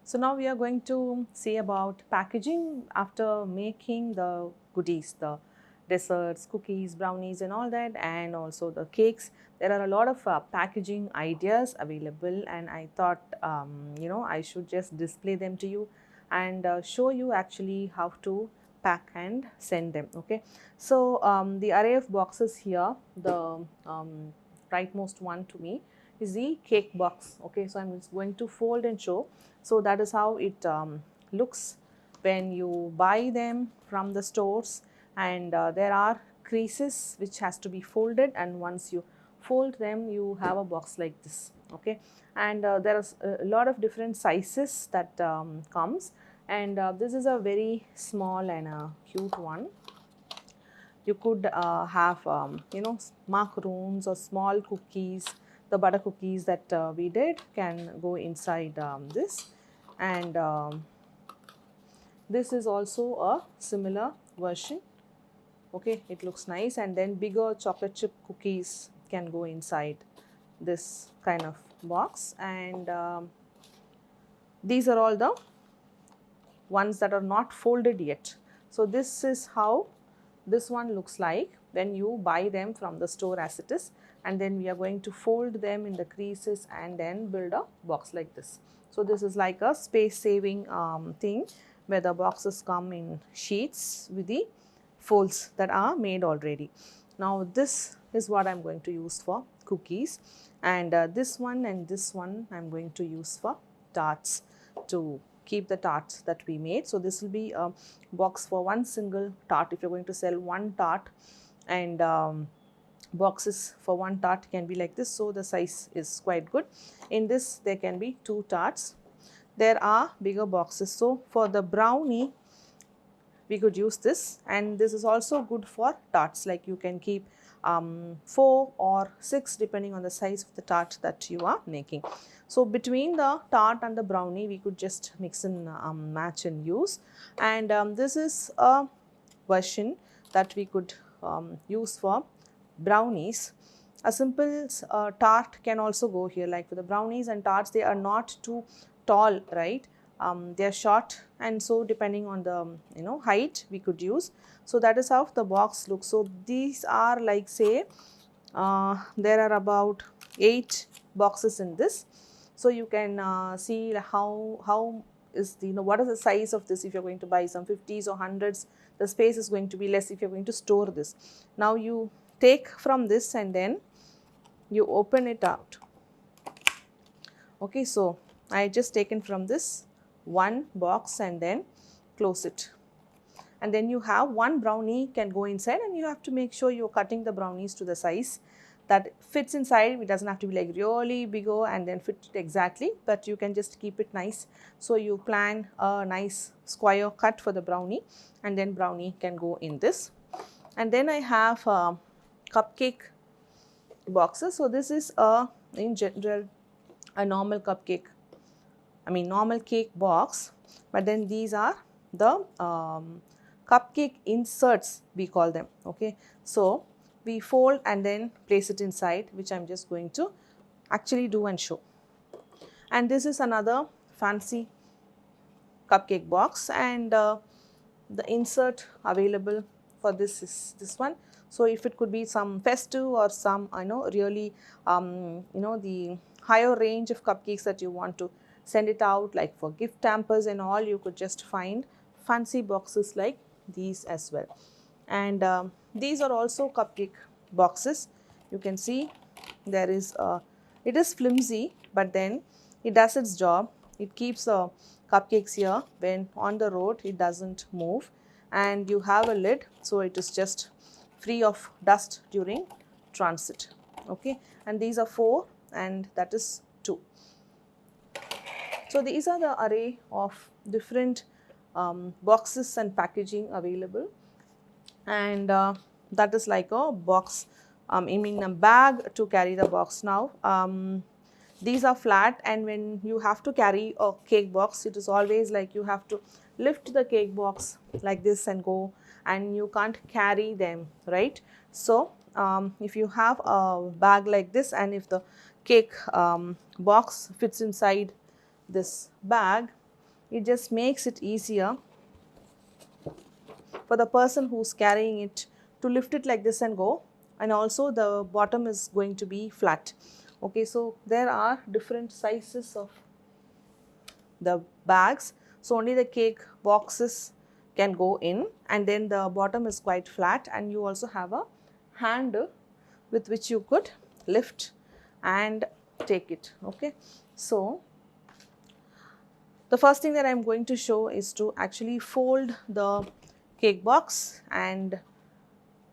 So now we are going to see about packaging after making the goodies, the desserts, cookies, brownies and all that, and also the cakes. There are a lot of packaging ideas available, and I thought I should just display them to you and show you actually how to pack and send them. Okay, so the array of boxes here, the rightmost one to me is the cake box. Okay, so I'm just going to fold and show. So that is how it looks when you buy them from the stores, and there are creases which has to be folded, and once you fold them you have a box like this. Okay, and there is a lot of different sizes that comes, and this is a very small and a cute one. You could have macaroons or small cookies. The butter cookies that we did can go inside this, and this is also a similar version. Okay, it looks nice, and then bigger chocolate chip cookies can go inside this kind of box, and these are all the ones that are not folded yet. So this is how this one looks like when you buy them from the store as it is, and then we are going to fold them in the creases and then build a box like this. So this is like a space saving thing where the boxes come in sheets with the folds that are made already. Now this is what I'm going to use for cookies, and this one and this one I'm going to use for tarts, to keep the tarts that we made. So this will be a box for one single tart. If you're going to sell one tart, and boxes for one tart can be like this, so the size is quite good. In this there can be two tarts. There are bigger boxes, so for the brownie we could use this, and this is also good for tarts. Like you can keep 4 or 6 depending on the size of the tart that you are making. So between the tart and the brownie we could just mix and match and use, and this is a version that we could use for brownies. A simple tart can also go here. Like for the brownies and tarts, they are not too tall, right? They are short, and so depending on the height we could use. So that is how the box looks. So these are like, say there are about 8 boxes in this. So you can see how is the what is the size of this. If you're going to buy some 50s or 100s, the space is going to be less if you're going to store this. Now you take from this and then you open it out. Okay, so I just taken from this one box and then close it, and then you have one brownie can go inside, and you have to make sure you're cutting the brownies to the size that fits inside. It doesn't have to be like really bigger and then fit it exactly, but you can just keep it nice. So you plan a nice square cut for the brownie, and then brownie can go in this. And then I have cupcake boxes. So this is in general a normal cupcake, normal cake box, but then these are the cupcake inserts, we call them. Okay, so we fold and then place it inside, which I'm just going to actually do and show. And this is another fancy cupcake box, and the insert available for this is this one. So if it could be some festive or some really the higher range of cupcakes that you want to send it out, like for gift hampers and all, you could just find fancy boxes like these as well. And these are also cupcake boxes. You can see there is it is flimsy, but then it does its job. It keeps cupcakes here. When on the road it doesn't move, and you have a lid, so it is just free of dust during transit. Okay, and these are 4 and that is 2. So these are the array of different boxes and packaging available, and that is like a box, a bag to carry the box. Now these are flat, and when you have to carry a cake box, it is always like you have to lift the cake box like this and go, and you can't carry them, right? So if you have a bag like this, and if the cake box fits inside this bag, it just makes it easier for the person who's carrying it to lift it like this and go, and also the bottom is going to be flat. Okay, so there are different sizes of the bags, so only the cake boxes can go in, and then the bottom is quite flat, and you also have a hand with which you could lift and take it. Okay, so the first thing that I am going to show is to actually fold the cake box, and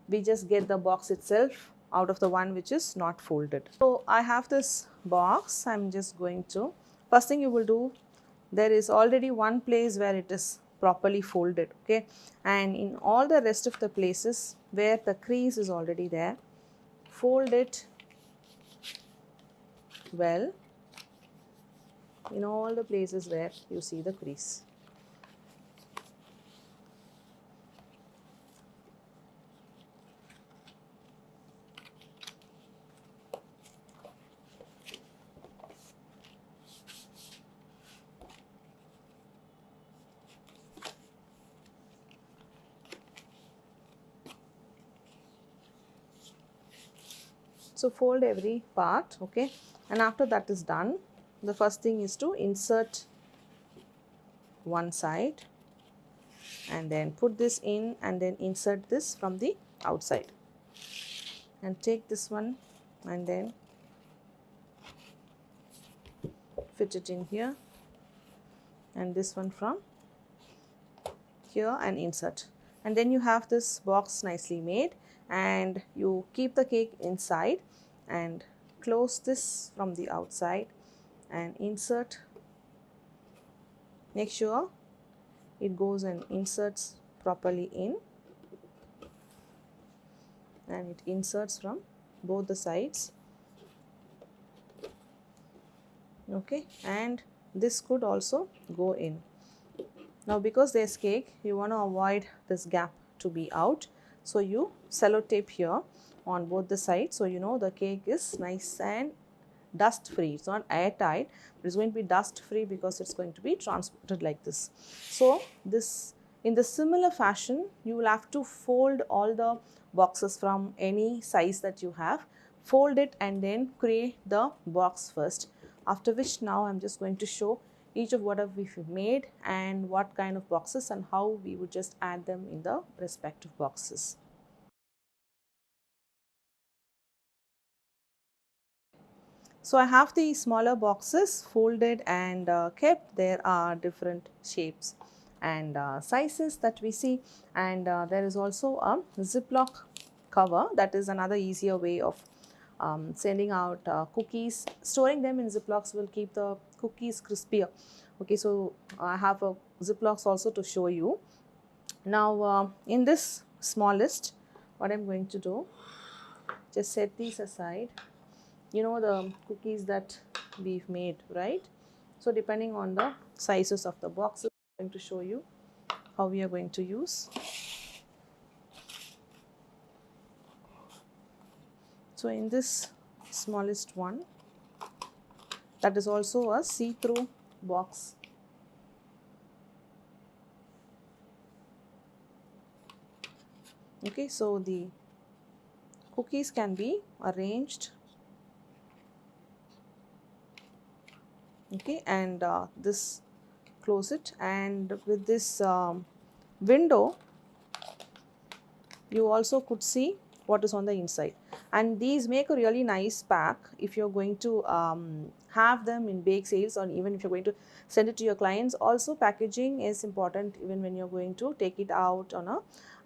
we just get the box itself out of the one which is not folded. So I have this box. I'm just going to, first thing you will do, there is already one place where it is properly folded, okay, and in all the rest of the places where the crease is already there, fold it well in all the places where you see the crease. So fold every part, okay, and after that is done, the first thing is to insert one side and then put this in, and then insert this from the outside, and take this one and then fit it in here, and this one from here and insert, and then you have this box nicely made, and you keep the cake inside and close this from the outside and insert. Make sure it goes and inserts properly in, and it inserts from both the sides, okay, and this could also go in. Now because there's cake, you want to avoid this gap to be out, so you sellotape here on both the sides, so you know the cake is nice and dust free. It's not airtight, but it's going to be dust free because it's going to be transported like this. So this, in the similar fashion, you will have to fold all the boxes from any size that you have, fold it and then create the box first, after which now I'm just going to show each of what have we made and what kind of boxes and how we would just add them in the respective boxes. So I have the smaller boxes folded and kept. There are different shapes and sizes that we see, and there is also a Ziploc cover. That is another easier way of sending out cookies. Storing them in Ziplocs will keep the cookies crispier. Okay, so I have a Ziplocs also to show you. Now in this smallest, what I'm going to do, just set these aside. You know the cookies that we've made, right? So depending on the sizes of the boxes, I'm going to show you how we are going to use. So in this smallest one, that is also a see-through box. Okay, so the cookies can be arranged, okay, and this, close it, and with this window you also could see what is on the inside, and these make a really nice pack if you're going to have them in bake sales, or even if you're going to send it to your clients. Also packaging is important even when you're going to take it out on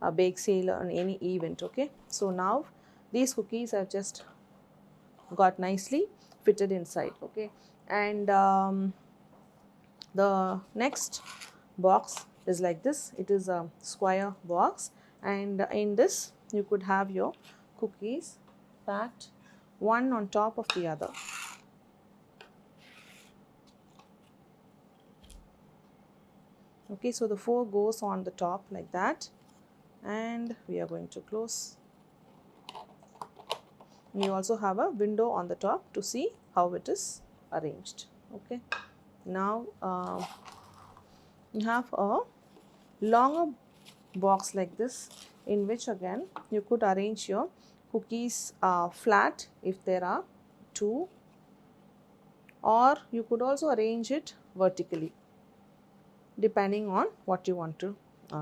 a bake sale or on any event. Okay, so now these cookies have just got nicely fitted inside. Okay, and the next box is like this. It is a square box, and in this you could have your cookies packed one on top of the other. Okay, so the 4 goes on the top like that, and we are going to close. You also have a window on the top to see how it is arranged. Okay, now you have a longer box like this, in which again you could arrange your cookies flat if there are two, or you could also arrange it vertically depending on what you want to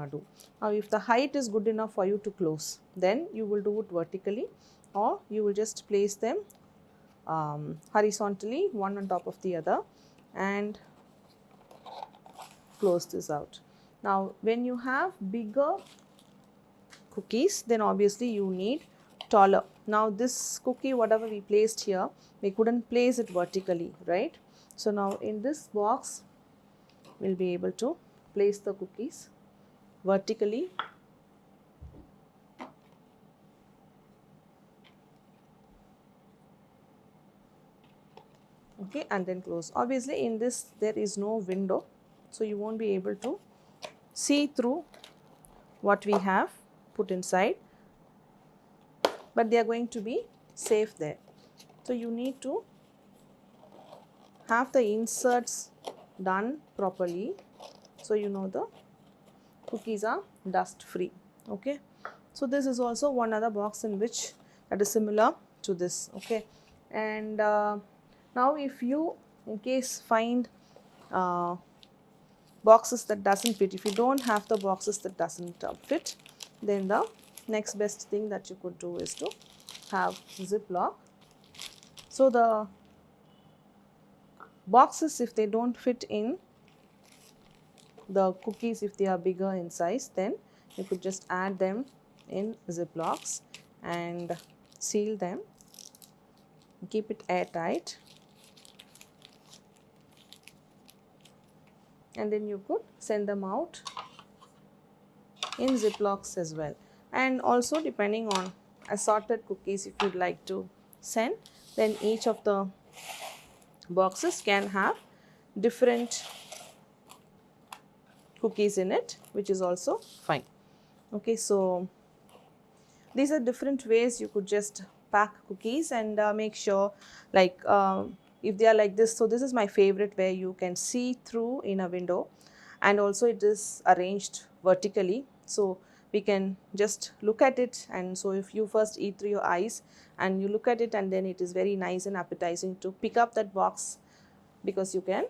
do. Now if the height is good enough for you to close, then you will do it vertically, or you will just place them horizontally, one on top of the other, and close this out. Now when you have bigger cookies, then obviously you need taller. Now this cookie, whatever we placed here, we couldn't place it vertically, right? So now in this box we'll be able to place the cookies vertically. Okay, and then close. Obviously in this there is no window, so you won't be able to see through what we have put inside, but they are going to be safe there. So you need to have the inserts done properly, so you know the cookies are dust free. Okay, so this is also one other box in which that is similar to this. Okay, and now if you in case find boxes that doesn't fit, if you don't have the boxes that doesn't fit, then the next best thing that you could do is to have Ziploc. So the boxes, if they don't fit in the cookies, if they are bigger in size, then you could just add them in Ziplocs and seal them, keep it airtight, and then you could send them out in Ziplocs as well. And also depending on assorted cookies, if you'd like to send, then each of the boxes can have different cookies in it, which is also fine. Okay, so these are different ways you could just pack cookies, and make sure, like if they are like this, so this is my favorite, where you can see through in a window, and also it is arranged vertically, so we can just look at it. And so if you first eat through your eyes and you look at it, and then it is very nice and appetizing to pick up that box, because you can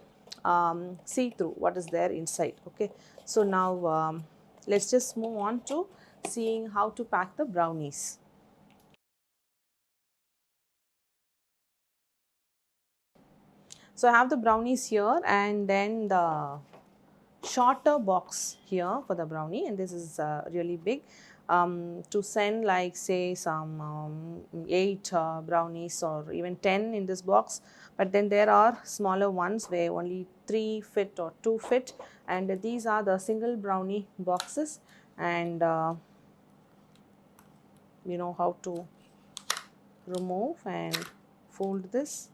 see through what is there inside. Okay, so now let's just move on to seeing how to pack the brownies. So I have the brownies here, and then the shorter box here for the brownie, and this is really big, to send like say some 8 brownies or even 10 in this box. But then there are smaller ones where only 3 fit or 2 fit, and these are the single brownie boxes. And you know how to remove and fold this.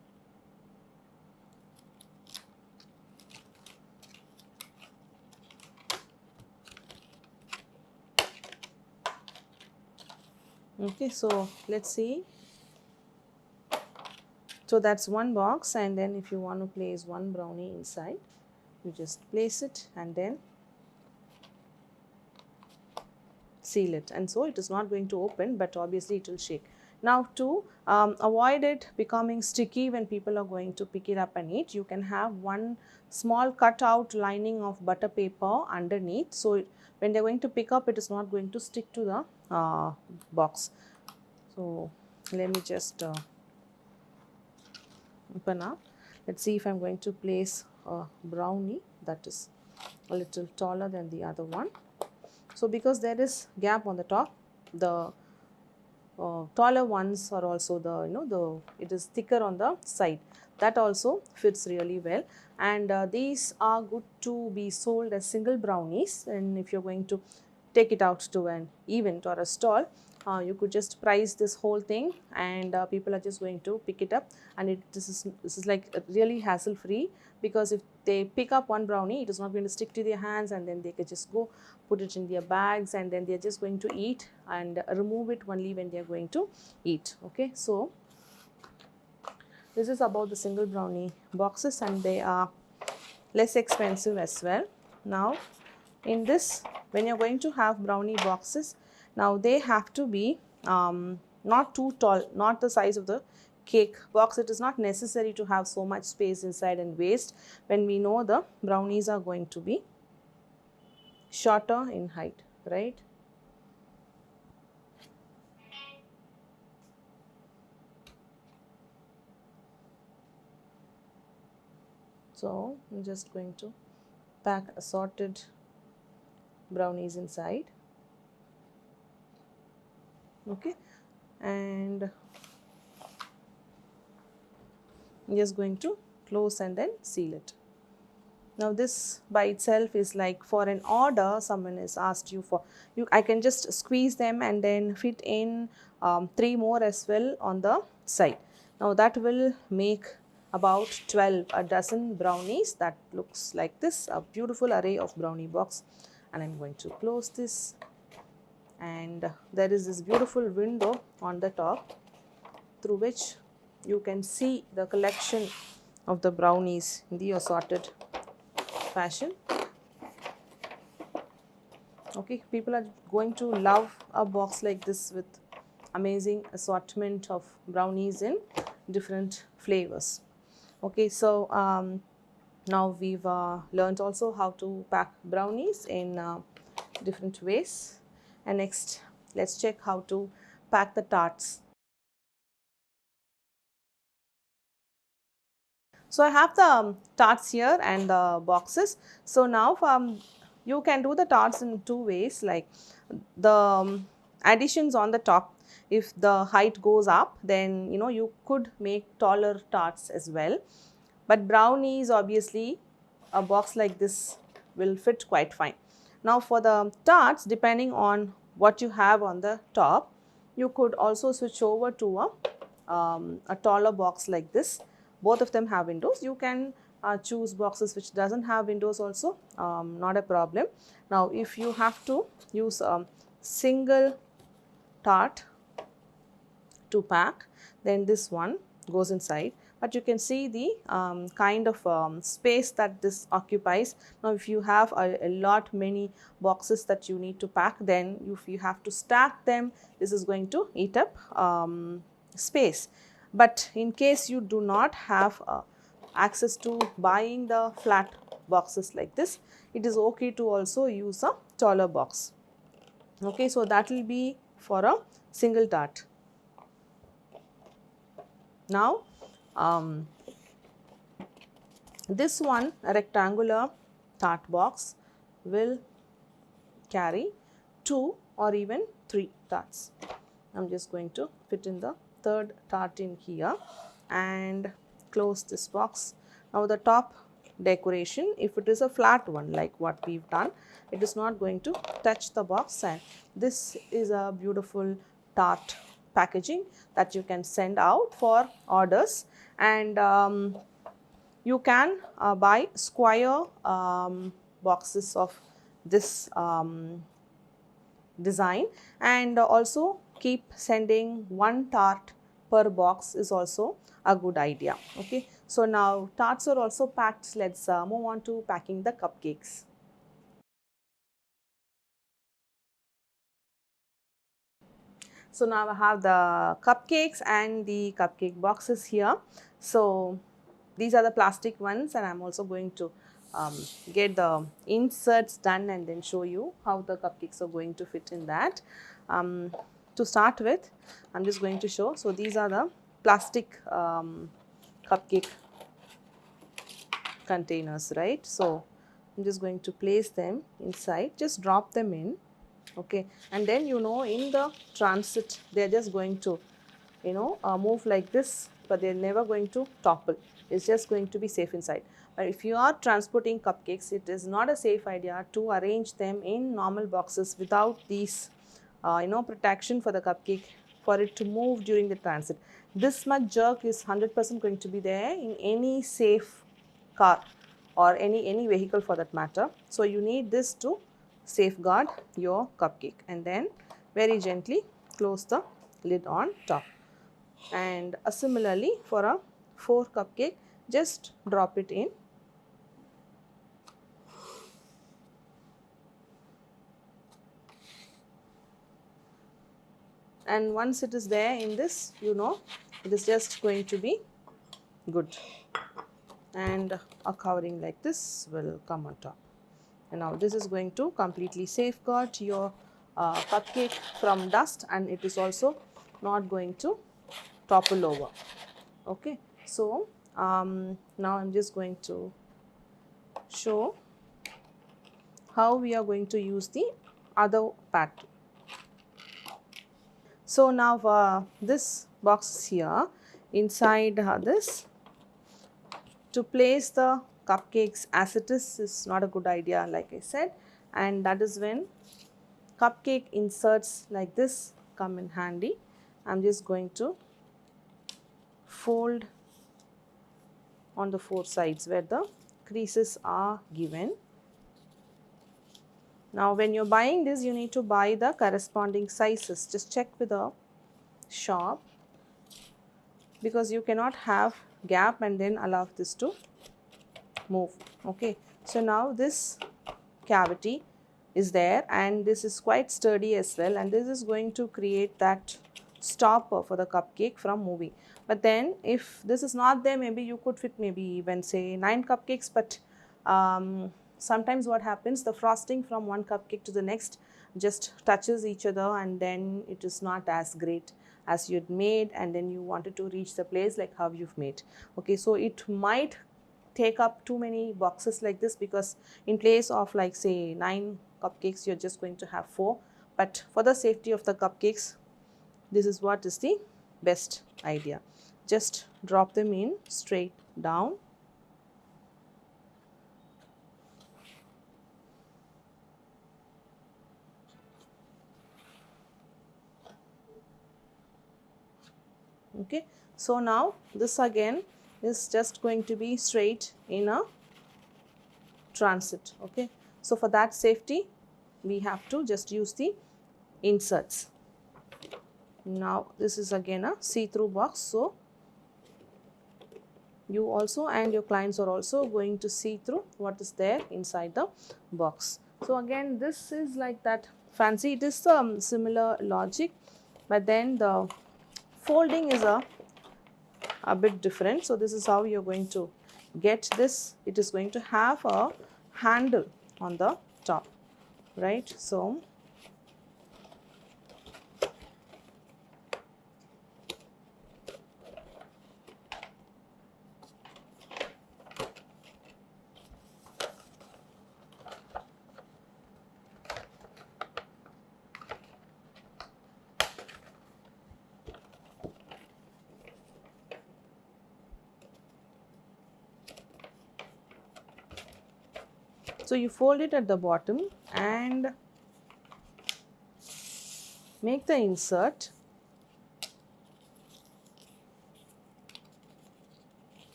Okay, so let's see. So that's one box, and then if you want to place one brownie inside, you just place it and then seal it, and so it is not going to open, but obviously it will shake. Now to avoid it becoming sticky when people are going to pick it up and eat, you can have one small cutout lining of butter paper underneath, so when they're going to pick up, it is not going to stick to the box. So let me just open up. Let's see if I'm going to place a brownie that is a little taller than the other one. So because there is gap on the top, the taller ones are also it is thicker on the side. That also fits really well, and these are good to be sold as single brownies. And if you're going to take it out to an event or a stall, you could just price this whole thing, and people are just going to pick it up, and this is like really hassle free, because if they pick up one brownie, it is not going to stick to their hands, and then they could just go put it in their bags, and then they're just going to eat and remove it only when they're going to eat. Okay, so this is about the single brownie boxes, and they are less expensive as well. Now in this, when you're going to have brownie boxes, now they have to be not too tall, not the size of the cake box. It is not necessary to have so much space inside and waste when we know the brownies are going to be shorter in height, right? So I'm just going to pack assorted brownies inside. Okay, and I'm just going to close and then seal it. Now this by itself is like for an order someone has asked you for. I can just squeeze them and then fit in 3 more as well on the side. Now that will make about 12, a dozen brownies. That looks like this, a beautiful array of brownie box. And I'm going to close this, and there is this beautiful window on the top through which you can see the collection of the brownies in the assorted fashion. Okay, people are going to love a box like this with amazing assortment of brownies in different flavors. Okay, so now we've learned also how to pack brownies in different ways, and next let's check how to pack the tarts. So I have the tarts here and the boxes. So now you can do the tarts in 2 ways, like the additions on the top. If the height goes up, then you could make taller tarts as well. But brownies, obviously, a box like this will fit quite fine. Now for the tarts, depending on what you have on the top, you could also switch over to a taller box like this. Both of them have windows. You can choose boxes which doesn't have windows also, not a problem. Now if you have to use a single tart to pack, then this one goes inside. But you can see the kind of space that this occupies. Now if you have a lot many boxes that you need to pack, then if you have to stack them, this is going to eat up space. But in case you do not have access to buying the flat boxes like this, it is okay to also use a taller box. Okay, so that will be for a single tart. Now this one, a rectangular tart box, will carry 2 or even 3 tarts. I'm just going to fit in the third tart in here and close this box. Now the top decoration, if it is a flat one like what we've done, it is not going to touch the box, and this is a beautiful tart packaging that you can send out for orders. And you can buy square boxes of this design, and also keep sending 1 tart per box is also a good idea. Okay, so now tarts are also packed. Let's move on to packing the cupcakes. So now I have the cupcakes and the cupcake boxes here. So these are the plastic ones, and I'm also going to get the inserts done and then show you how the cupcakes are going to fit in that. To start with, I'm just going to show. So these are the plastic cupcake containers, right? So I'm just going to place them inside, just drop them in. Okay, and then in the transit they're just going to move like this, but they're never going to topple. It's just going to be safe inside. But if you are transporting cupcakes, it is not a safe idea to arrange them in normal boxes without these protection for the cupcake, for it to move during the transit. This much jerk is 100% going to be there in any safe car or any vehicle for that matter. So you need this to safeguard your cupcake, and then very gently close the lid on top. And similarly for a 4 cupcake, just drop it in. and once it is there in this, you know, it is just going to be good, and a covering like this will come on top. And now this is going to completely safeguard your cupcake from dust, and it is also not going to topple over. Okay, so now I'm just going to show how we are going to use the other pattern. So now this box is here. Inside this, to place the cupcakes as it is not a good idea, like I said, and that is when cupcake inserts like this come in handy. I'm just going to fold on the four sides where the creases are given. Now when you're buying this, you need to buy the corresponding sizes. Just check with the shop, because you cannot have gap and then allow this to move. Okay, so now this cavity is there, and this is quite sturdy as well, and this is going to create that stopper for the cupcake from moving. But then if this is not there, maybe you could fit maybe even say 9 cupcakes, but sometimes what happens, the frosting from one cupcake to the next just touches each other, and then it is not as great as you'd made, and then you wanted to reach the place like how you've made. Okay, so it might take up too many boxes like this, because in place of like say 9 cupcakes, you're just going to have 4. But for the safety of the cupcakes, this is what is the best idea. Just drop them in straight down. Okay, so now this again is just going to be straight in a transit. Okay, so for that safety, we have to just use the inserts. Now this is again a see-through box, so you also and your clients are also going to see through what is there inside the box. So again, this is like that fancy, it is similar logic, but then the folding is a bit different. So this is how you're going to get this. It is going to have a handle on the top, right? So you fold it at the bottom and make the insert.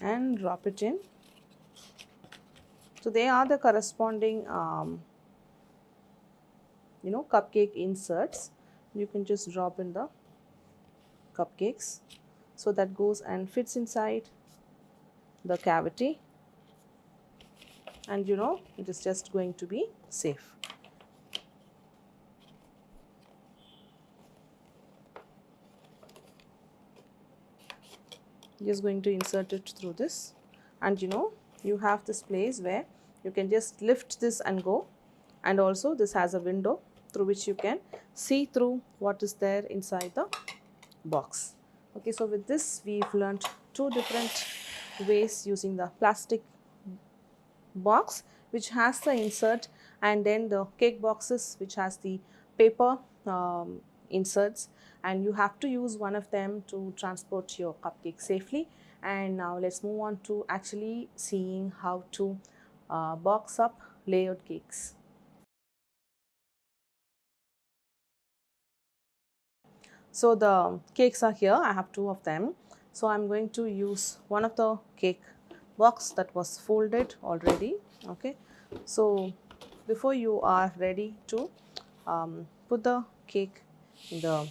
And drop it in. So they are the corresponding cupcake inserts. You can just drop in the cupcakes, so that goes and fits inside the cavity, and it is just going to be safe. Just going to insert it through this, and you have this place where you can just lift this and go, and also this has a window through which you can see through what is there inside the box. Okay, so with this we've learned 2 different ways using the plastic box which has the insert, and then the cake boxes which has the paper inserts, and you have to use one of them to transport your cupcake safely. And now let's move on to actually seeing how to box up layered cakes. So the cakes are here. I have 2 of them. So I'm going to use one of the cake box that was folded already. Okay, so before you are ready to put the cake in the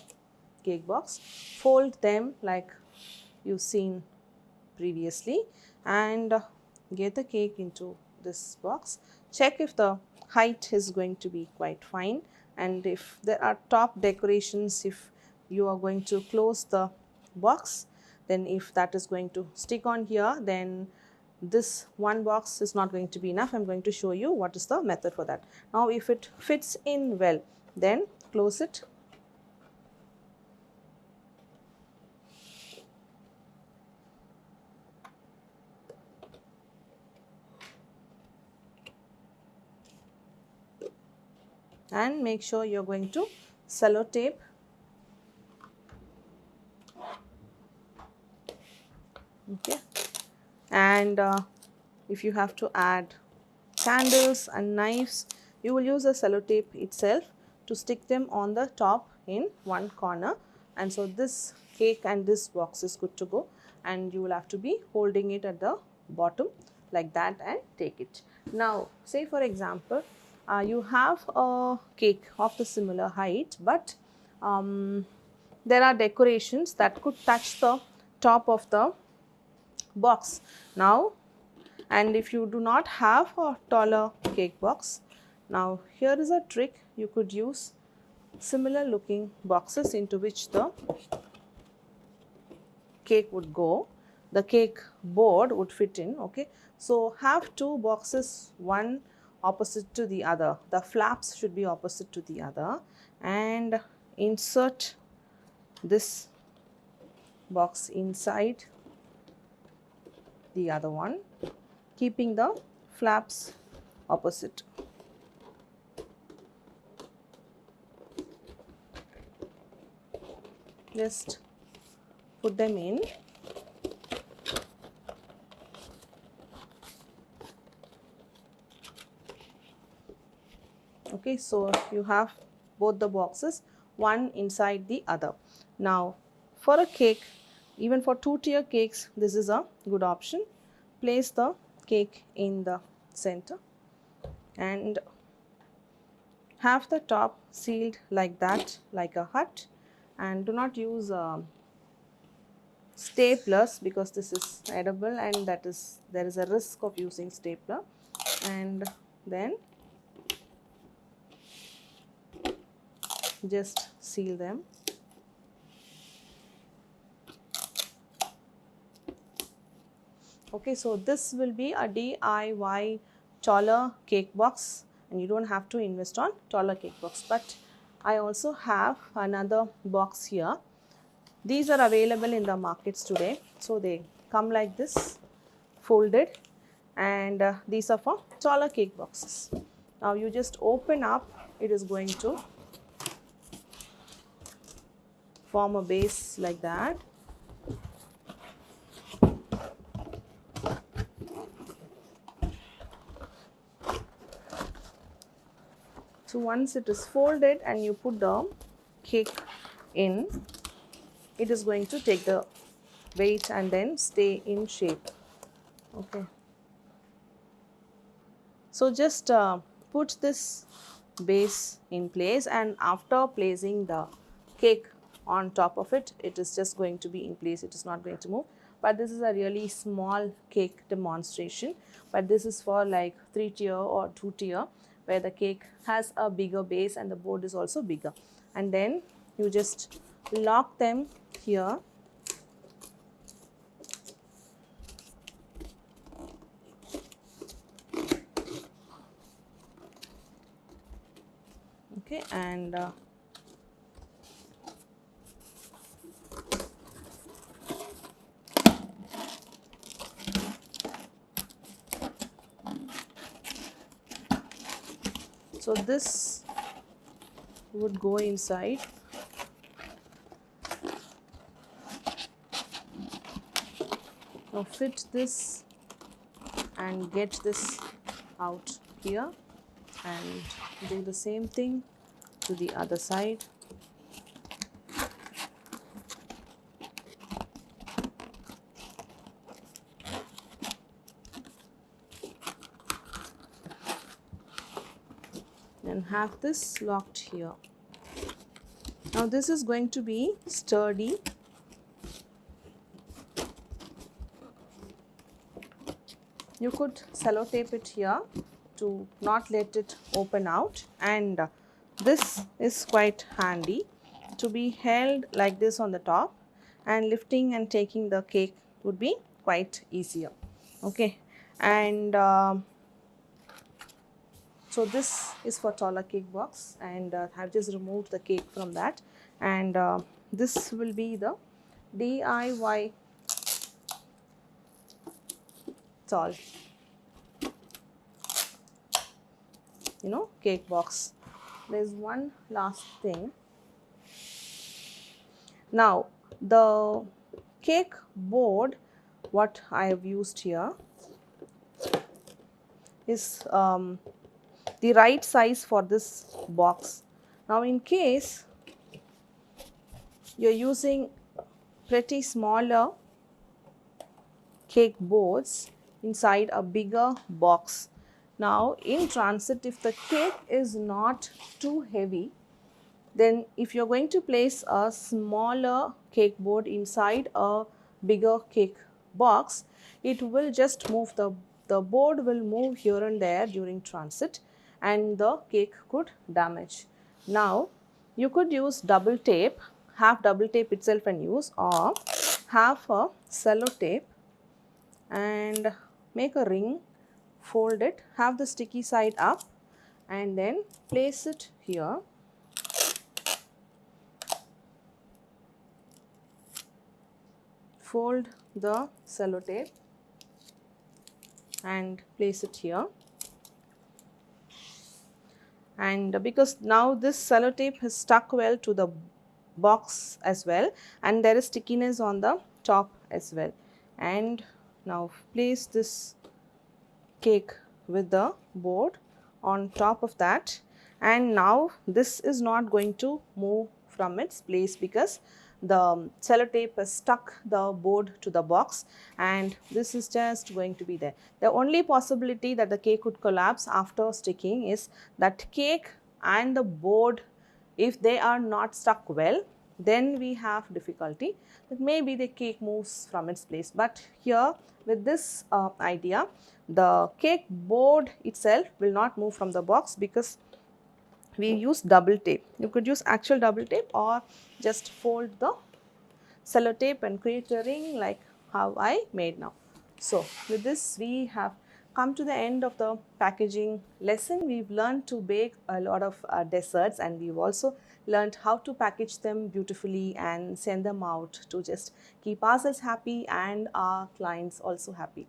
cake box, fold them like you've seen previously, and get the cake into this box. Check if the height is going to be quite fine, and if there are top decorations, if you are going to close the box, then if that is going to stick on here, then this one box is not going to be enough. I'm going to show you what is the method for that. Now if it fits in well, then close it. And make sure you're going to sellotape okay. And if you have to add candles and knives, you will use a sellotape itself to stick them on the top in one corner. And so this cake and this box is good to go, and you will have to be holding it at the bottom like that and take it. Now say for example, you have a cake of the similar height, but there are decorations that could touch the top of the box. Now, and if you do not have a taller cake box, now here is a trick. You could use similar looking boxes into which the cake would go, the cake board would fit in. Okay, so have two boxes, one opposite to the other. The flaps should be opposite to the other, and insert this box inside the other one, keeping the flaps opposite. Just put them in. Okay, so you have both the boxes, one inside the other. Now for a cake, even for two-tier cakes, this is a good option. Place the cake in the center and have the top sealed like that, like a hut, and do not use staplers because this is edible, and there is a risk of using stapler. And then just seal them. Okay, so this will be a DIY taller cake box, and you don't have to invest on taller cake box. But I also have another box here. These are available in the markets today. So they come like this, folded, and these are for taller cake boxes. Now you just open up, it is going to form a base like that. So once it is folded and you put the cake in, it is going to take the weight and then stay in shape. Okay. So just put this base in place, and after placing the cake on top of it, it is just going to be in place. It is not going to move. But this is a really small cake demonstration. But this is for like 3-tier or 2-tier, where the cake has a bigger base and the board is also bigger. And then you just lock them here. Okay, and so this would go inside. Now fit this and get this out here, and do the same thing to the other side. And have this locked here. Now this is going to be sturdy. you could sellotape it here to not let it open out, and this is quite handy to be held like this on the top, and lifting and taking the cake would be quite easier. Okay, and so this is for taller cake box, and I've just removed the cake from that, and this will be the DIY tall, cake box. There's one last thing. Now the cake board what I have used here is the right size for this box. Now in case you're using pretty smaller cake boards inside a bigger box. Now in transit, if the cake is not too heavy, then if you're going to place a smaller cake board inside a bigger cake box, it will just move, the board will move here and there during transit, and the cake could damage. Now you could use double tape, have double tape itself and use, or have a sellotape and make a ring, fold it, have the sticky side up, and then place it here. Fold the sellotape and place it here, and because now this sellotape has stuck well to the box as well, and there is stickiness on the top as well. And now place this cake with the board on top of that, and now this is not going to move from its place because the sellotape has stuck the board to the box, and this is just going to be there. The only possibility that the cake could collapse after sticking is that cake and the board, if they are not stuck well, then we have difficulty that maybe the cake moves from its place. But here with this idea, the cake board itself will not move from the box because we use double tape. You could use actual double tape or just fold the sellotape and create a ring like how I made now. So with this we have come to the end of the packaging lesson. We've learned to bake a lot of desserts, and we've also learned how to package them beautifully and send them out to just keep ourselves happy and our clients also happy.